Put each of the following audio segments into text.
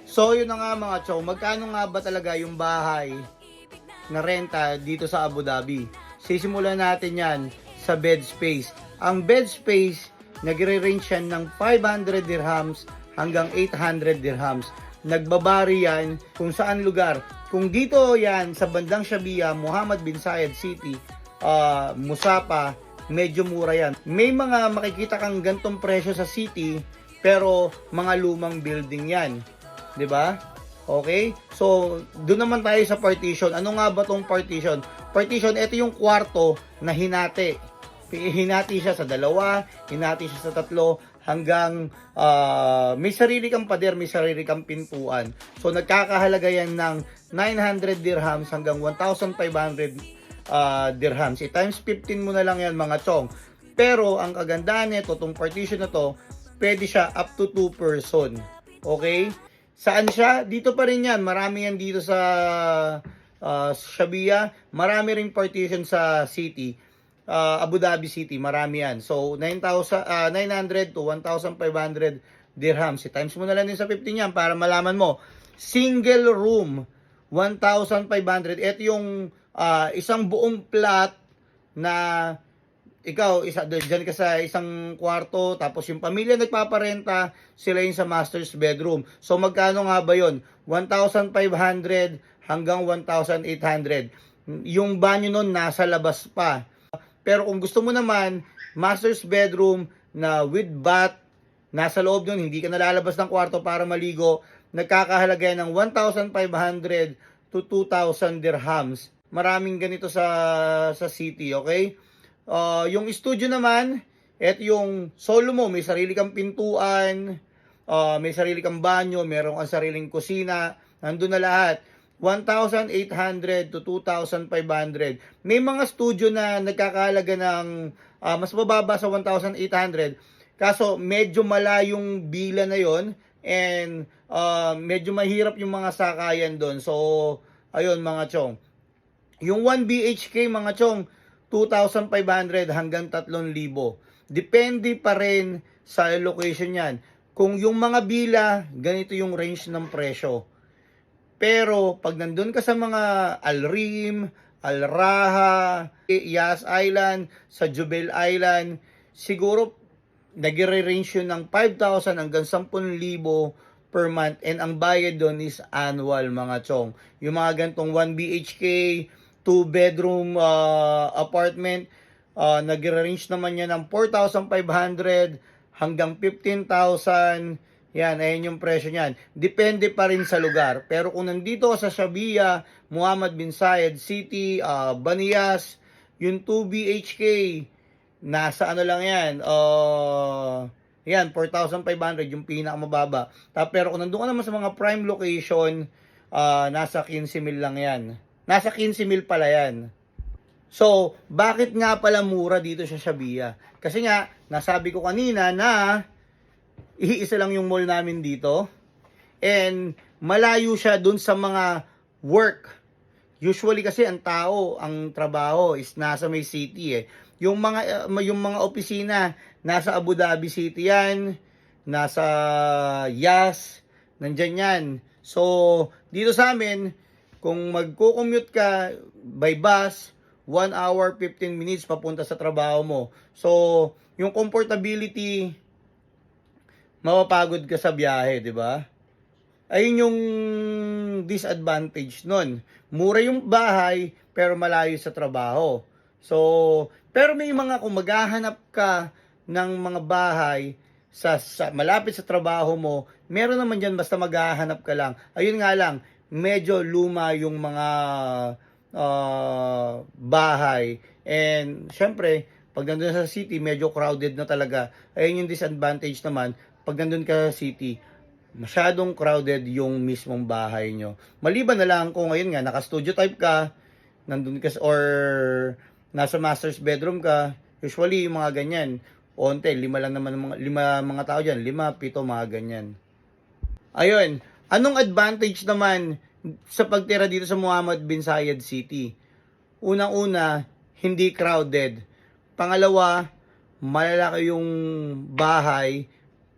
So yun na nga mga chow, magkano nga ba talaga yung bahay na renta dito sa Abu Dhabi? Sisimulan natin yan sa bed space. Ang bed space, nagre-range yan ng 500 dirhams hanggang 800 dirhams. Nagbabari yan kung saan lugar. Kung dito yan sa bandang Shabia, Mohammed bin Zayed City, Musapa, medyo mura yan. May mga makikita kang gantong presyo sa city, pero mga lumang building yan. 'Di ba? Okay? So, doon naman tayo sa partition. Ano nga ba tong partition? Partition, ito yung kwarto na hinati. Hinati siya sa dalawa, hinati siya sa tatlo, hanggang may sarili kang pader, may sarili kang pintuan. So, nagkakahalaga yan ng 900 dirhams hanggang 1,500 dirhams. I-times 15 mo na lang yan mga chong. Pero, ang kagandahan nito, itong partition na to, pwede siya up to 2 person. Okay? Saan siya? Dito pa rin yan. Marami yan dito sa Shabia. Marami ring partition sa city. Abu Dhabi City. Marami yan. So, 900 to 1,500 dirhams. I-times mo na lang din sa 15 yan para malaman mo. Single room, 1,500. Ito yung isang buong plot na ikaw, dyan ka sa isang kwarto, tapos yung pamilya nagpaparenta, sila yung sa master's bedroom. So, magkano nga ba yun? 1,500 hanggang 1,800. Yung banyo nun, nasa labas pa. Pero kung gusto mo naman, master's bedroom na with bath, nasa loob nun, hindi ka nalalabas ng kwarto para maligo, nagkakahalaga ng 1,500 to 2,000 dirhams. Maraming ganito sa city, okay? Yung studio naman, eto yung solo mo, may sarili kang pintuan, may sarili kang banyo, meron kang sariling kusina, nandun na lahat. 1,800 to 2,500. May mga studio na nagkakahalaga ng mas mababa sa 1,800. Kaso medyo malayong bila na yon, and medyo mahirap yung mga sakayan doon. So, ayun mga chong. Yung 1 BHK mga chong, 2,500 hanggang 3,000. Depende pa rin sa location yan. Kung yung mga bila, ganito yung range ng presyo. Pero pag nandun ka sa mga Al Rim, Al Raha, Yas Island, sa Jubail Island, siguro nagre-range yun ng 5,000 hanggang 10,000 per month, and ang bayad doon is annual mga chong. Yung mga gantong 1 BHK, 2 bedroom apartment, nagre-range naman yan ng 4,500 hanggang 15,000. Yan, ayan yung presyo niyan. Depende pa rin sa lugar. Pero kung nandito sa Shabia, Mohammed bin Zayed City, Baniyas, yung 2 BHK, nasa ano lang yan, yan, 4,500 yung pinakamababa. Pero kung nandun ka naman sa mga prime location, nasa 15,000 lang yan. Nasa 15,000 pala yan. So, bakit nga pala mura dito sa Shabia? Kasi nga, nasabi ko kanina na iisa lang yung mall namin dito. And malayo siya dun sa mga work. Usually kasi ang tao, ang trabaho is nasa may city eh. Yung mga opisina, nasa Abu Dhabi City yan, nasa Yas, nandyan yan. So, dito sa amin, kung magko-commute ka by bus, 1 hour 15 minutes papunta sa trabaho mo. So, yung comfortability, mapapagod ka sa biyahe, di ba? Ayun yung disadvantage nun. Mura yung bahay, pero malayo sa trabaho. So, pero may mga kung maghahanap ka ng mga bahay sa malapit sa trabaho mo, meron naman dyan basta maghahanap ka lang. Ayun nga lang, medyo luma yung mga bahay. And syempre, pag nandun sa city, medyo crowded na talaga. Ayun yung disadvantage naman. Pag nandun ka sa city, masyadong crowded yung mismong bahay nyo. Maliban na lang kung ngayon nga, naka-studio type ka, nandun ka or nasa master's bedroom ka, usually yung mga ganyan, onte, 5 lang naman, 5 mga tao dyan, 5, 7, mga ganyan. Ayun, anong advantage naman sa pagtira dito sa Mohammed bin Zayed City? Unang-una, hindi crowded. Pangalawa, malalaki yung bahay,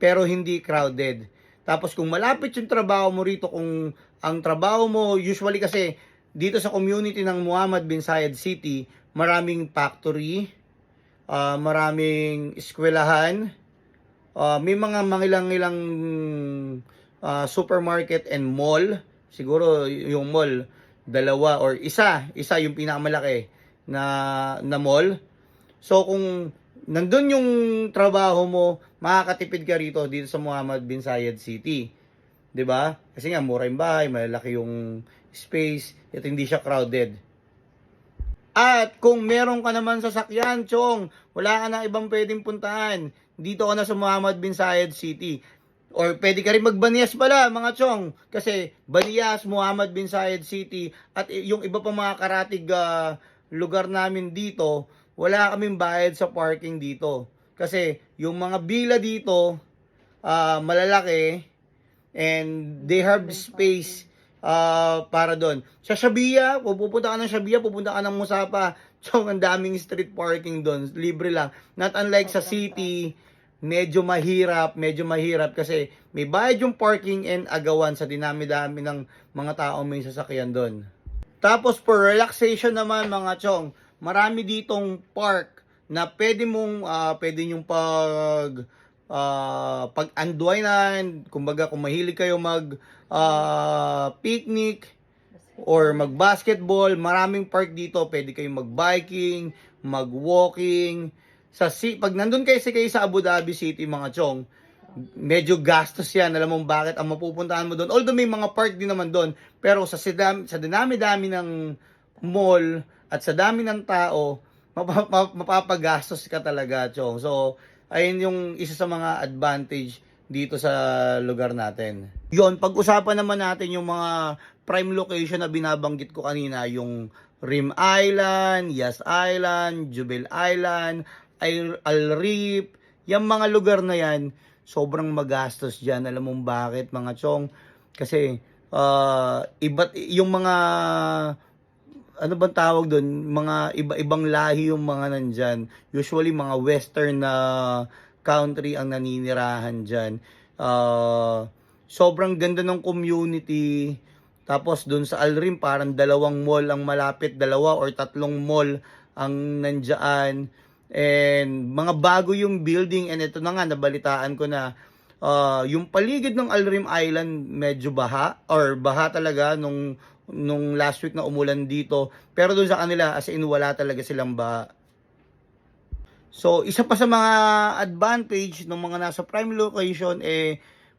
pero hindi crowded. Tapos kung malapit yung trabaho mo rito, kung ang trabaho mo, usually kasi dito sa community ng Muhammad bin Zayed City, maraming factory, maraming eskwelahan, may mga mangilang-ilang supermarket and mall. Siguro yung mall, dalawa or isa yung pinakamalaki na mall. So kung nandun yung trabaho mo, makakatipid ka rito dito sa Muhammad bin Zayed City. 'Di ba? Kasi nga mura yung bahay, malalaki yung space, at hindi siya crowded. At kung meron ka naman sasakyan, Chong, wala ka na ibang pwedeng puntahan. Dito ka na sa Muhammad bin Zayed City. Or pwede ka rin magbanias pala, mga Chong. Kasi Banias, Muhammad bin Zayed City, at yung iba pa mga karatig lugar namin dito, wala kaming bayad sa parking dito. Kasi yung mga bila dito, malalaki, and they have space para doon. Sa Shabia, kung pupunta ka ng Shabia, pupunta ka ng Musapa, so ang daming street parking doon, libre lang. Not unlike sa city, medyo mahirap kasi may bayad yung parking and agawan sa dinami-dami ng mga tao may sasakyan doon. Tapos for relaxation naman mga Chong, marami ditong park na pwede nyong pag-unwindan, kumbaga kung mahilig kayo picnic or mag-basketball, maraming park dito, pwede kayong mag-biking, mag-walking. Pag nandun kayo sa Abu Dhabi City mga Chong, medyo gastos yan. Alam mo bakit ang mapupuntahan mo doon? Although may mga park din naman doon, pero sa dinami-dami ng mall at sa dami ng tao, mapapagastos ka talaga, Chong. So, ayun yung isa sa mga advantage dito sa lugar natin. Yon, pag-usapan naman natin yung mga prime location na binabanggit ko kanina, yung Rim Island, Yas Island, Jubail Island, Al Reef, yung mga lugar na yan, sobrang magastos dyan. Alam mo bakit, mga Chong? Kasi, yung mga, ano bang tawag doon? Mga iba-ibang lahi yung mga nandyan. Usually, mga western na country ang naninirahan dyan. Sobrang ganda ng community. Tapos, doon sa Al Reef, parang 2 mall ang malapit. 2 or 3 mall ang nandyan. And mga bago yung building, and ito na nga, nabalitaan ko na yung paligid ng Al Reef Island medyo baha talaga nung last week na umulan dito. Pero doon sa kanila, as in wala talaga silang baha. So, isa pa sa mga advantage ng mga nasa prime location,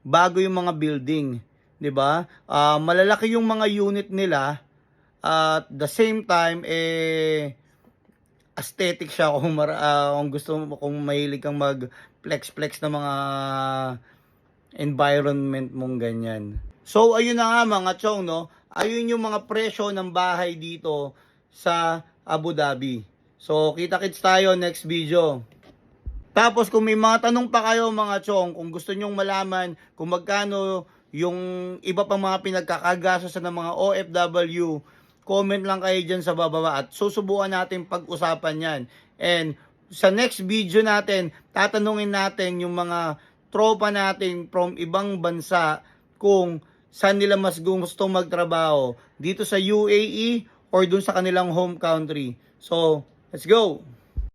bago yung mga building. 'Di ba? Malalaki yung mga unit nila, at the same time, aesthetic siya kung gusto mo, kung mahilig kang mag-flex na mga environment mong ganyan. So, ayun na nga mga Chong, no? Ayun yung mga presyo ng bahay dito sa Abu Dhabi. So, kita-kits tayo next video. Tapos, kung may mga tanong pa kayo mga Chong, kung gusto nyong malaman kung magkano yung iba pang mga pinagkakagastosan ng mga OFW, comment lang kayo dyan sa bababa at susubukan natin pag-usapan yan. And sa next video natin, tatanungin natin yung mga tropa natin from ibang bansa kung saan nila mas gusto magtrabaho, dito sa UAE or dun sa kanilang home country. So, let's go!